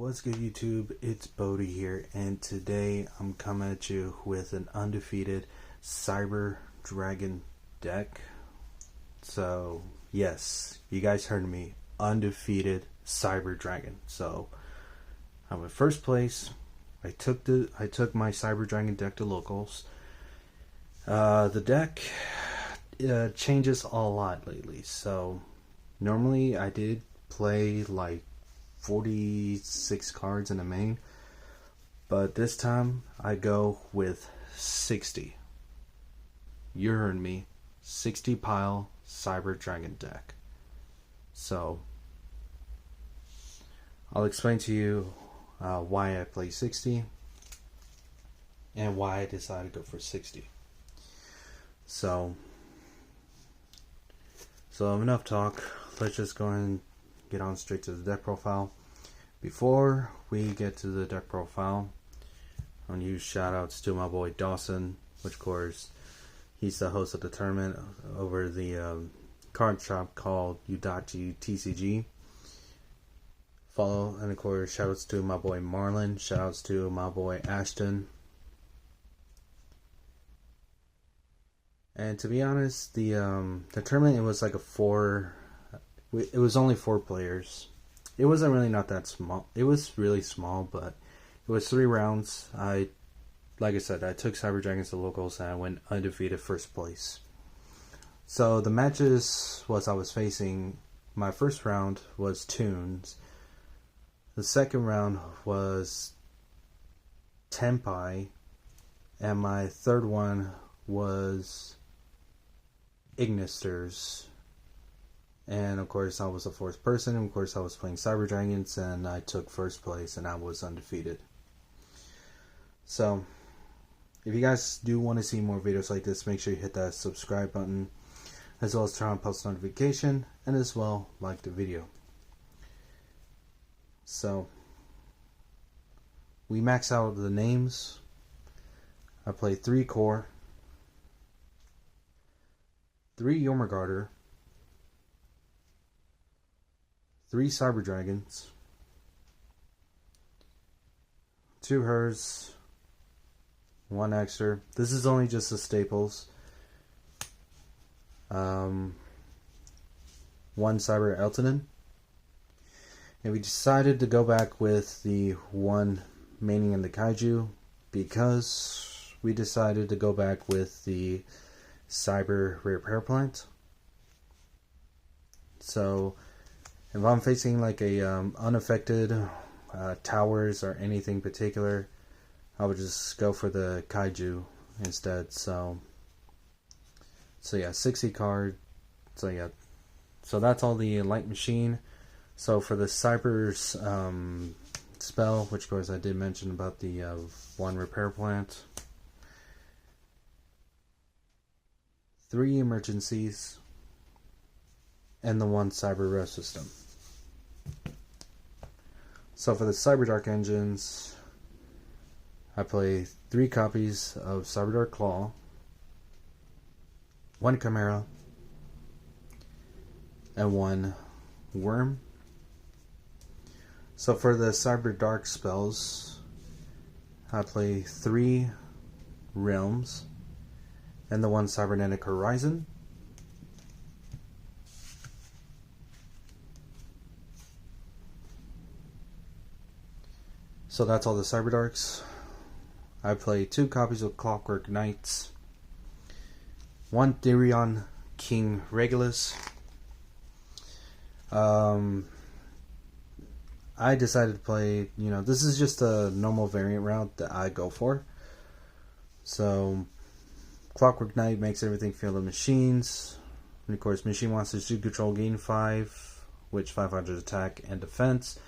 What's good, YouTube? It's Bodhi here, and today I'm coming at you with an undefeated Cyber Dragon deck. So, yes, you guys heard me. Undefeated Cyber Dragon. So, I'm in first place. I took my Cyber Dragon deck to locals. The deck changes a lot lately. So, normally I did play like 46 cards in the main, but this time I go with 60. You heard me. 60 pile Cyber Dragon deck. So I'll explain to you why I play 60 and why I decided to go for 60. So enough talk. Let's just go and get on straight to the deck profile. Before we get to the deck profile, I want to use shout outs to my boy Dawson, which of course he's the host of the tournament over the card shop called Udachi TCG. Follow, and of course shout outs to my boy Marlon, shout outs to my boy Ashton. And to be honest, the tournament, it was like it was only 4 players. It wasn't really not that small. It was really small, but it was 3 rounds. Like I said, I took Cyber Dragons to locals and I went undefeated first place. So the matches I was facing, my first round was Tunes. The second round was Tenpai. And my third one was Ignisters. And of course I was the 4th person, and of course I was playing Cyber Dragons, and I took first place and I was undefeated. So if you guys do want to see more videos like this, make sure you hit that subscribe button, as well as turn on post notification, and as well like the video. So we max out the names. I play 3 core, 3 Yormgarder, 3 Cyber Dragons, 2 Hers, 1 Extra. This is only just the staples. 1 Cyber Eltonin. And we decided to go back with the 1 Maining in the Kaiju because we decided to go back with the Cyber Repair Plant. So if I'm facing like a unaffected towers or anything particular, I would just go for the Kaiju instead. So yeah, 60 card. So yeah, so that's all the light machine. So for the Cyber's spell, which of course I did mention about the 1 repair plant, 3 emergencies, and the 1 Cyber Rev system. So for the Cyber Dark engines, I play 3 copies of Cyber Dark Claw, 1 Chimera, and 1 Worm. So for the Cyber Dark spells, I play 3 Realms and the 1 Cybernetic Horizon. So that's all the Cyber Darks. I play 2 copies of Clockwork Knights, 1 Therion King Regulus. I decided to play, this is just a normal variant route that I go for. So Clockwork Knight makes everything feel the machines. And of course, machine monsters do control gain 5, which 500 attack and defense.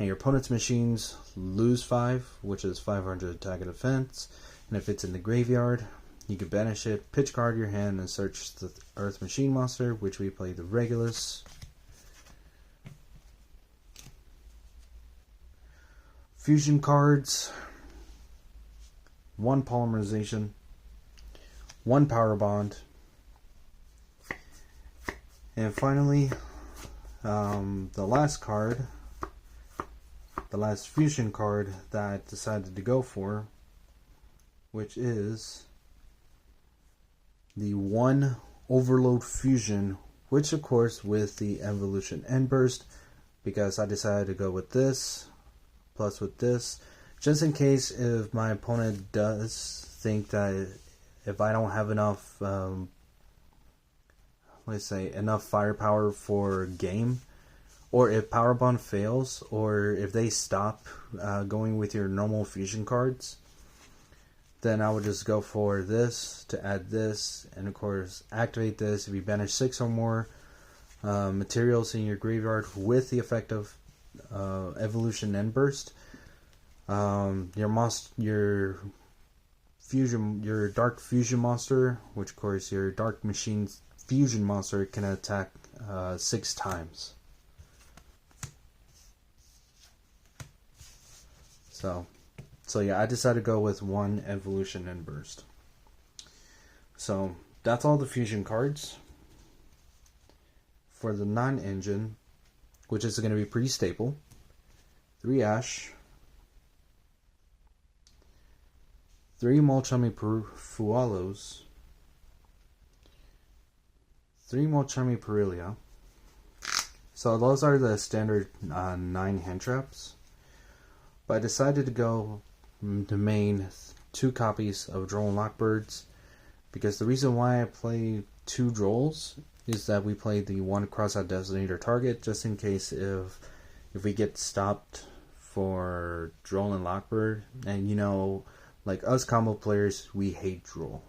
And your opponent's machines lose 5, which is 500 attack and defense. And if it's in the graveyard, you can banish it, pitch card your hand, and search the Earth Machine Monster, which we play the Regulus. Fusion cards, 1 Polymerization, 1 Power Bond, and finally, the last card the last fusion card that I decided to go for, which is the 1 Overload Fusion, which of course with the Evolution End Burst, because I decided to go with this plus with this, just in case if my opponent does think that if I don't have enough let's say enough firepower for game, or if Power Bond fails, or if they stop going with your normal fusion cards, then I would just go for this to add this, and of course activate this if you banish 6 or more materials in your graveyard with the effect of Evolution End Burst. Your Dark Fusion monster, which of course your Dark Machine Fusion monster, can attack 6 times. So yeah, I decided to go with 1 Evolution End Burst. So that's all the fusion cards. For the non-engine, which is going to be pretty stable, 3 Ash, 3 Molchami Fualos, 3 Molchami Perilia. So those are the standard 9 hand traps. But I decided to go to main 2 copies of Droll and Lockbirds, because the reason why I play 2 Drolls is that we play the 1 Cross-Out Designator target, just in case if we get stopped for Droll and Lockbird, and you know, like us combo players, we hate Droll.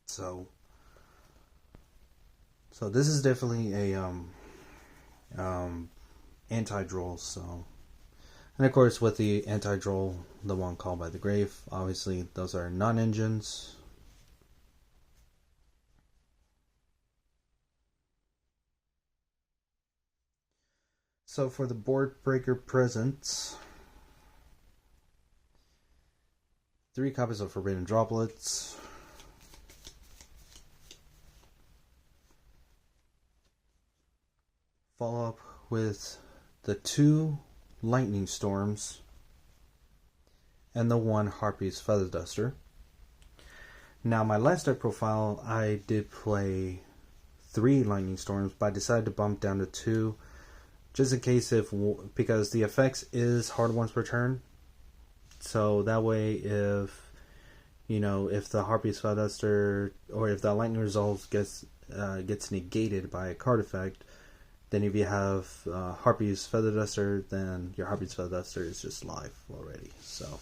So this is definitely a anti-Droll. So, and of course with the anti-Droll, the one called by the grave, obviously those are non-engines. So for the board breaker presents, 3 copies of Forbidden Droplets, follow up with the 2 Lightning Storms and the 1 Harpy's Feather Duster. Now my last deck profile, I did play 3 Lightning Storms, but I decided to bump down to 2, just in case because the effects is hard once per turn. So that way, if the Harpy's Feather Duster, or if the Lightning Resolve gets negated by a card effect, then if you have Harpy's Feather Duster, then your Harpy's Feather Duster is just live already. So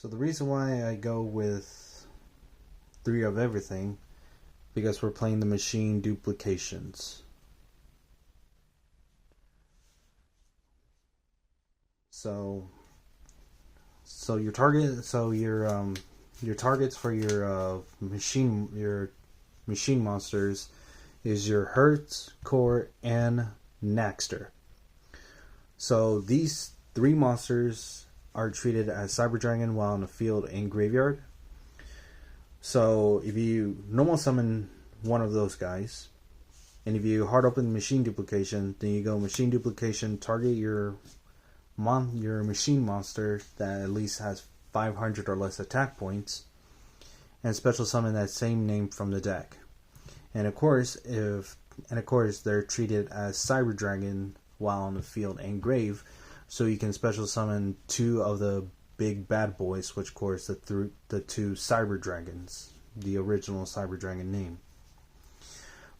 the reason why I go with 3 of everything, because we're playing the machine duplications. So your targets for your machine monsters is your Hertz, Core, and Naxter. So these 3 monsters are treated as Cyber Dragon while in the field and graveyard. So if you normal summon one of those guys, and if you hard open machine duplication, then you go machine duplication, target your machine monster that at least has 500 or less attack points, and special summon that same name from the deck. And of course they're treated as Cyber Dragon while on the field and grave, so you can special summon 2 of the big bad boys, which of course the 2 Cyber Dragons, the original Cyber Dragon name.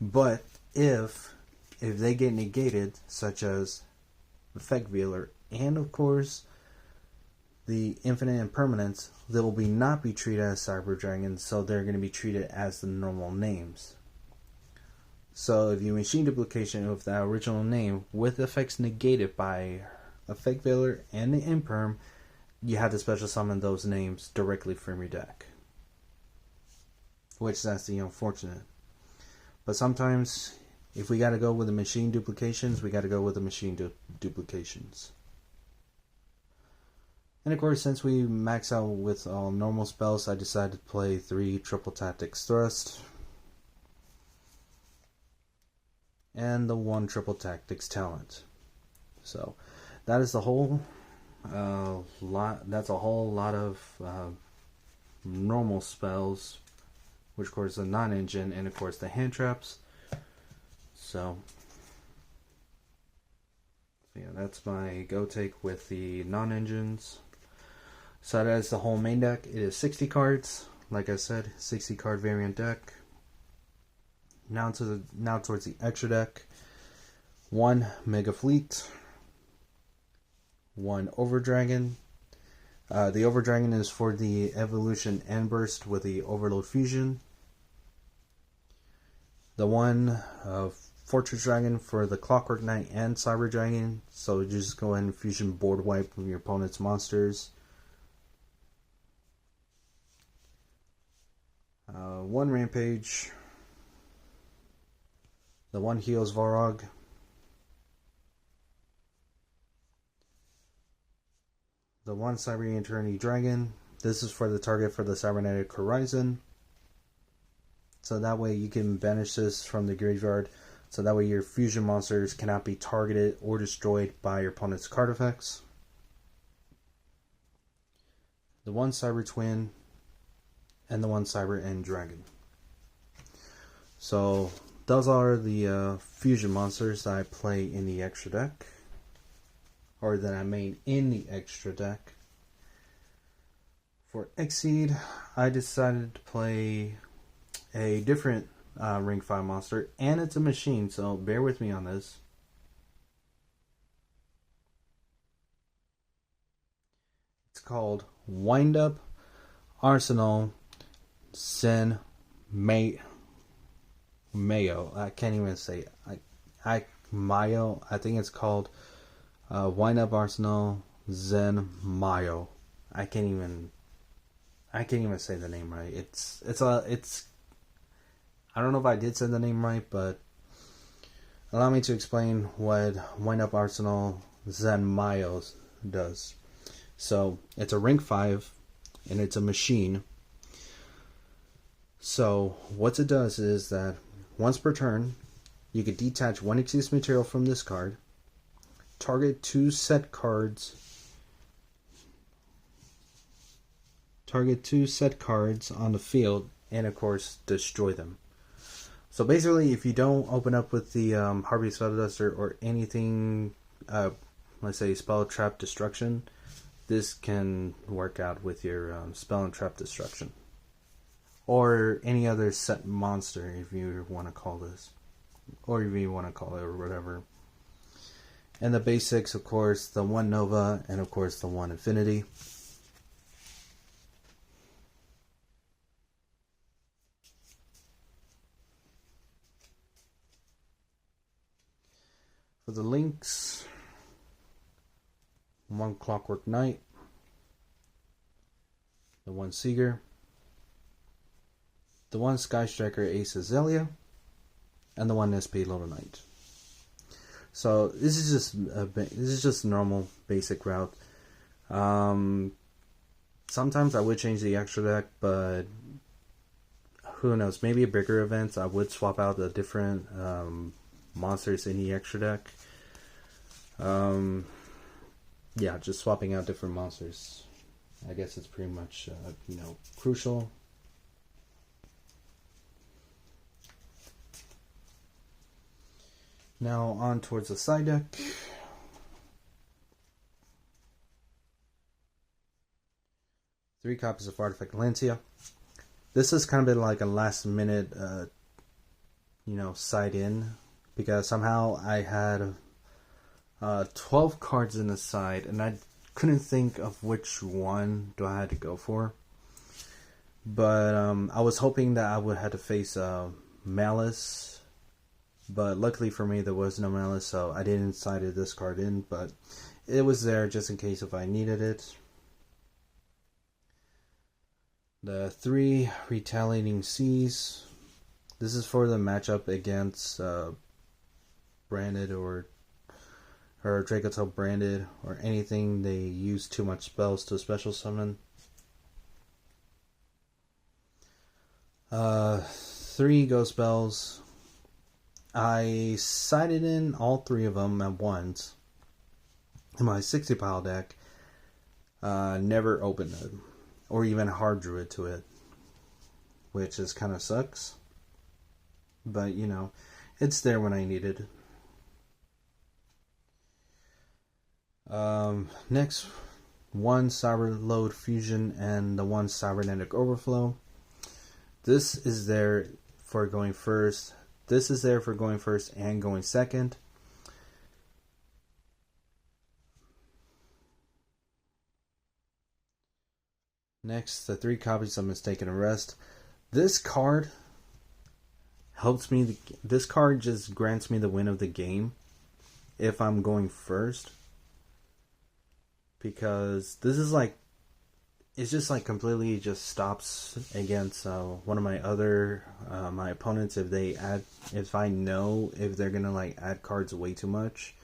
But if they get negated, such as Effect Veiler and of course the Infinite Impermanence, they will not be treated as Cyber Dragons, so they're going to be treated as the normal names. So if you machine duplication of that original name with effects negated by Effect Veiler and the Imperm, you have to special summon those names directly from your deck, which that's the unfortunate. But sometimes if we got to go with the machine duplications, we got to go with the machine duplications. And of course, since we max out with all normal spells, I decided to play 3 Triple Tactics Thrust and the 1 Triple Tactics Talent. So that is the whole lot. That's a whole lot of normal spells, which of course the non-engine, and of course the hand traps. So yeah, that's my go take with the non-engines. So that is the whole main deck. It is 60 cards. Like I said, 60 card variant deck. Now towards the extra deck. 1 Mega Fleet. 1 Overdragon. The Overdragon is for the Evolution and Burst with the Overload Fusion. The 1 Fortress Dragon for the Clockwork Knight and Cyber Dragon. So just go ahead and fusion board wipe from your opponent's monsters. 1 Rampage. The 1 Heals Varog. The 1 Cyber Eternity Dragon. This is for the target for the Cybernetic Horizon. So that way you can banish this from the graveyard. So that way your fusion monsters cannot be targeted or destroyed by your opponent's card effects. The 1 Cyber Twin. And the 1 Cyber End Dragon. So those are the fusion monsters that I play in the extra deck. Or that I made in the extra deck. For Exceed, I decided to play a different Ring 5 monster. And it's a machine, so bear with me on this. It's called Wind Up Arsenal Zen Mayo. I can't even say Mayo. I think it's called Wind Up Arsenal Zen Mayo. I can't even say the name right. It's I don't know if I did say the name right, but allow me to explain what Wind Up Arsenal Zen Mayo does. So it's a rank 5 and it's a machine. So what it does is that once per turn, you can detach 1 Exceed material from this card, target 2 set cards on the field, and of course destroy them. So basically, if you don't open up with the Harvey Spellduster or anything, let's say Spell Trap Destruction, this can work out with your Spell and Trap Destruction. Or any other set monster, if you want to call this. Or if you want to call it, or whatever. And the basics, of course, the 1 Nova, and of course the 1 Infinity. For the links, 1 Clockwork Knight, the 1 Seeger, the 1 Sky Striker Ace Azalea, and the 1 SP Little Knight. So this is just normal basic route. Sometimes I would change the extra deck, but who knows? Maybe a bigger event I would swap out the different monsters in the extra deck. Yeah, just swapping out different monsters. I guess it's pretty much crucial. Now on towards the side deck. Three copies of Artifact Valencia. This is kind of been like a last minute, side in, because somehow I had 12 cards in the side, and I couldn't think of which one do I had to go for. But I was hoping that I would have to face Malice, but luckily for me there was no Malice, so I didn't side this card in, but it was there just in case if I needed it. The 3 Retaliating Seas. This is for the matchup against Branded or or Dracotail branded, or anything they use too much spells to special summon. 3 ghost spells. I sided in all 3 of them at once in my 60 pile deck. Never opened it, or even hard drew it to it, which is kind of sucks. But you know, it's there when I need it. Next, 1 Cyberload Fusion and the 1 Cybernetic Overflow. This is there for going first. This is there for going first and going second. Next, the 3 copies of Mistaken Arrest. This card helps me. This card just grants me the win of the game if I'm going first. Because this is like, it's just like completely just stops against one of my other my opponents if I know if they're gonna like add cards way too much.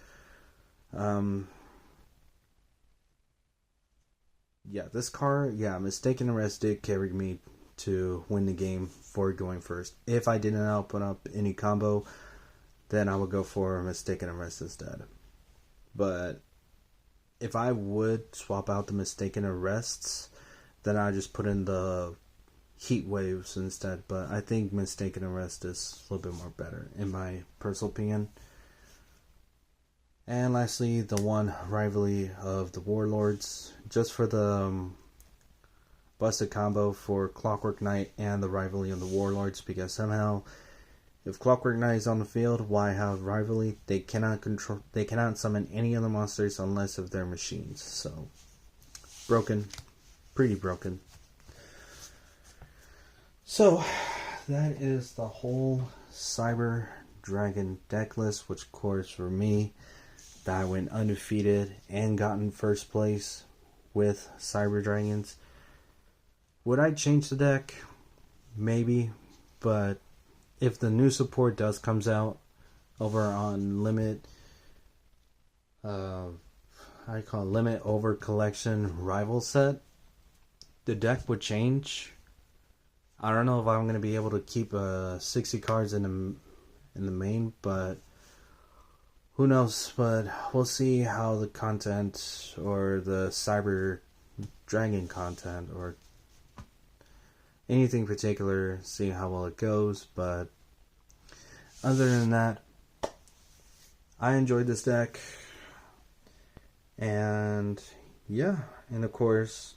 Yeah, this card, Mistaken Arrest did carry me to win the game for going first. If I didn't open up any combo, then I would go for Mistaken Arrest instead. But if I would swap out the Mistaken Arrests, then I just put in the Heat Waves instead. But I think Mistaken Arrest is a little bit more better, in my personal opinion. And lastly, the 1 Rivalry of the Warlords, just for the busted combo for Clockwork Knight and the Rivalry of the Warlords, because somehow, if Clockwork Knight is on the field, why have Rivalry? They cannot summon any other monsters unless if they're machines. So, broken. Pretty broken. So, that is the whole Cyber Dragon deck list, which of course for me, that I went undefeated and got in first place with Cyber Dragons. Would I change the deck? Maybe, but if the new support does comes out over on Limit Over Collection Rival Set, the deck would change. I don't know if I'm going to be able to keep 60 cards in the main, but who knows. But we'll see how the content, or the Cyber Dragon content, or anything particular, see how well it goes. But other than that, I enjoyed this deck. And yeah, and of course,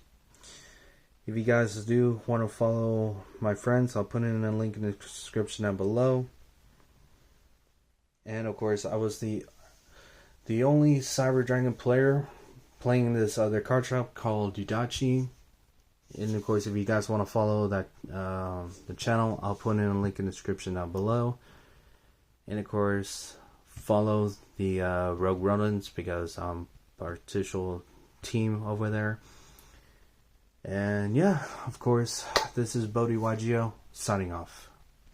if you guys do want to follow my friends, I'll put in a link in the description down below. And of course, I was the only Cyber Dragon player playing this other card shop called Yudachi. And of course, if you guys want to follow that the channel, I'll put in a link in the description down below. And of course, follow the Rogue Rodents, because I'm partial team over there. And yeah, of course, this is Bodhi YGO signing off.